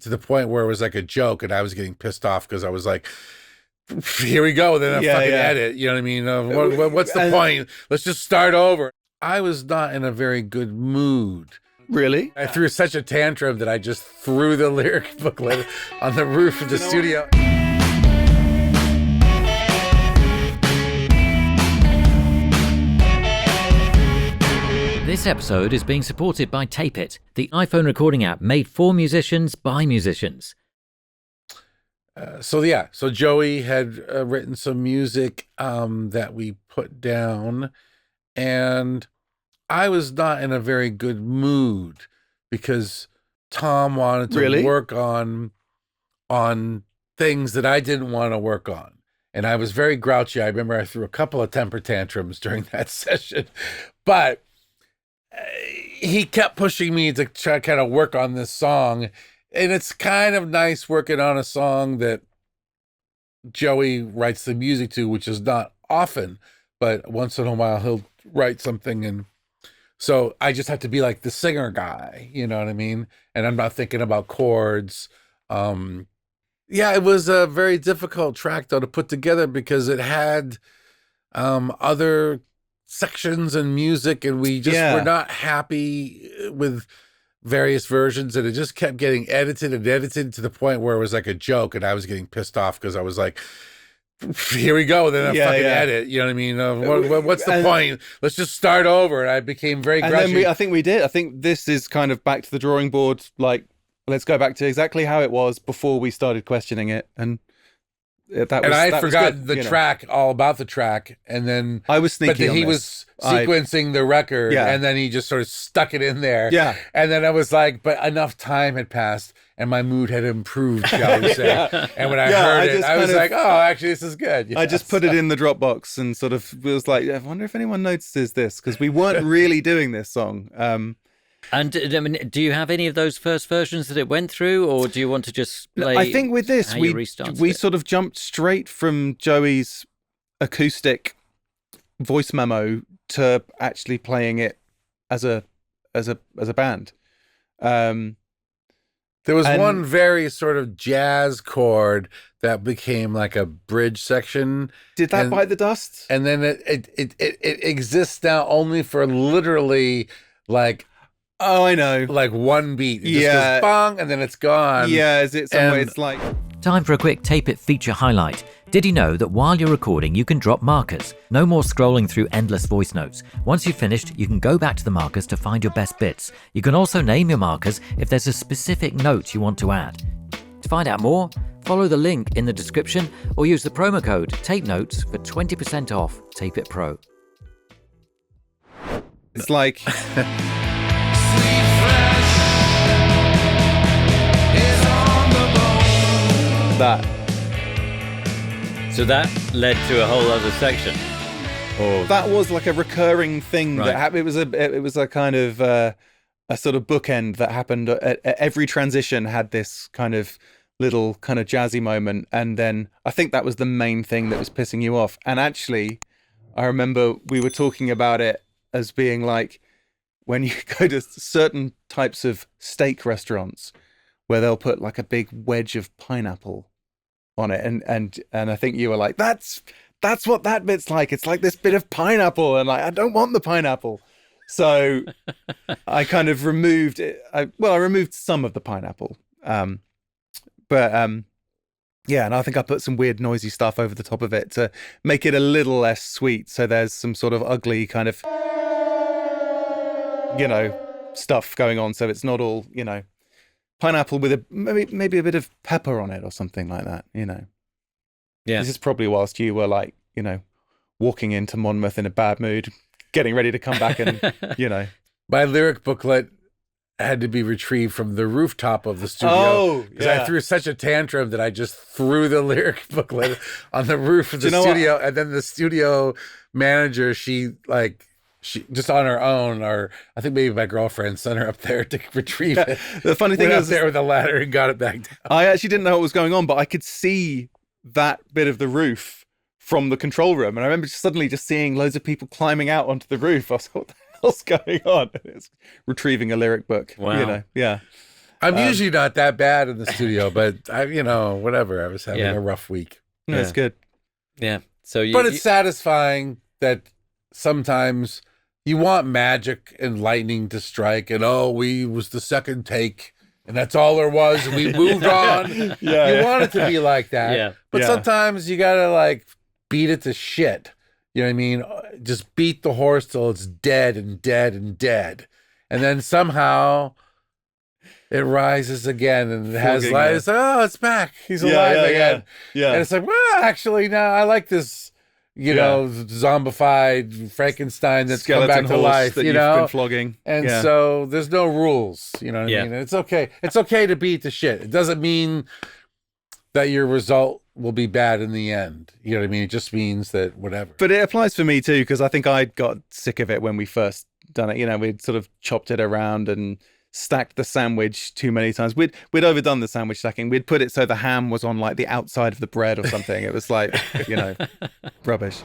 to the point where it was like a joke, and I was getting pissed off because I was like, here we go, then I fucking edit. You know what I mean? What's the point? Let's just start over. I was not in a very good mood. Really? I threw such a tantrum that I just threw the lyric booklet on the roof of the studio. This episode is being supported by Tape It, the iPhone recording app made for musicians by musicians. So Joey had written some music that we put down, and I was not in a very good mood because Tom wanted to work on things that I didn't want to work on. And I was very grouchy. I remember I threw a couple of temper tantrums during that session, but he kept pushing me to try kind of work on this song. And it's kind of nice working on a song that Joey writes the music to, which is not often, but once in a while he'll write something. And so I just have to be like the singer guy, you know what I mean? And I'm not thinking about chords. It was a very difficult track though to put together because it had other sections and music, and we just were not happy with various versions, and it just kept getting edited and edited to the point where it was like a joke, and I was getting pissed off because I was like, here we go, then I fucking edit. You know what I mean? What's the point? Let's just start over. And I became very grudgy. Then I think we did. I think this is kind of back to the drawing board. Like, let's go back to exactly how it was before we started questioning it. And I had forgotten the track, all about the track, and then I was sneaky. But then he was sequencing the record, and then he just sort of stuck it in there. Yeah, and then I was like, but enough time had passed, and my mood had improved, shall we say? And when I heard it, I was like, oh, actually, this is good. I just put it in the Dropbox and sort of was like, I wonder if anyone notices this, because we weren't really doing this song. And I mean, do you have any of those first versions that it went through, or do you want to just play? I think with this, we sort of jumped straight from Joey's acoustic voice memo to actually playing it as a band. There was one very sort of jazz chord that became like a bridge section. Did that bite the dust? And then it exists now only for literally like. Oh, I know. Like one beat. It just goes bong, and then it's gone. Yeah, is it some way it's like... Time for a quick Tape It feature highlight. Did you know that while you're recording, you can drop markers? No more scrolling through endless voice notes. Once you've finished, you can go back to the markers to find your best bits. You can also name your markers if there's a specific note you want to add. To find out more, follow the link in the description or use the promo code TAPENOTES for 20% off Tape It Pro. It's like... that. So that led to a whole other section. That was like a recurring thing that happened. It was a kind of a sort of bookend that happened. At every transition had this kind of little kind of jazzy moment, and then I think that was the main thing that was pissing you off. And actually, I remember we were talking about it as being like when you go to certain types of steak restaurants where they'll put like a big wedge of pineapple on it. And I think you were like, that's what that bit's like. It's like this bit of pineapple. And like, I don't want the pineapple. So I kind of removed it. I removed some of the pineapple. And I think I put some weird noisy stuff over the top of it to make it a little less sweet. So there's some sort of ugly kind of, stuff going on. So it's not all, pineapple with maybe a bit of pepper on it or something like that, Yeah. This is probably whilst you were like, walking into Monmouth in a bad mood, getting ready to come back and, My lyric booklet had to be retrieved from the rooftop of the studio. Oh, because I threw such a tantrum that I just threw the lyric booklet on the roof of the studio. And then the studio manager, she just on her own, or I think maybe my girlfriend sent her up there to retrieve it. The funny thing is, there with a ladder and got it back down. I actually didn't know what was going on, but I could see that bit of the roof from the control room, and I remember suddenly just seeing loads of people climbing out onto the roof. I was like, what the hell's going on? It's retrieving a lyric book. Wow. Yeah. I'm usually not that bad in the studio, but whatever. I was having a rough week. No, it's good. Yeah. So but it's satisfying that sometimes you want magic and lightning to strike, and we was the second take, and that's all there was, and we moved on. You want it to be like that, but sometimes you gotta like beat it to shit. You know what I mean? Just beat the horse till it's dead and dead and dead, and then somehow it rises again and it has life. It's like, it's back. He's alive again. Yeah. And it's like, well, actually, no, I like this, zombified Frankenstein that's come back to life, that you've been flogging. And so there's no rules, you know what I mean? It's okay. It's okay to beat the shit. It doesn't mean that your result will be bad in the end. You know what I mean? It just means that whatever. But it applies for me too, because I think I got sick of it when we first done it. We'd sort of chopped it around and stacked the sandwich too many times. We'd overdone the sandwich stacking. We'd put it so the ham was on like the outside of the bread or something. It was like, rubbish.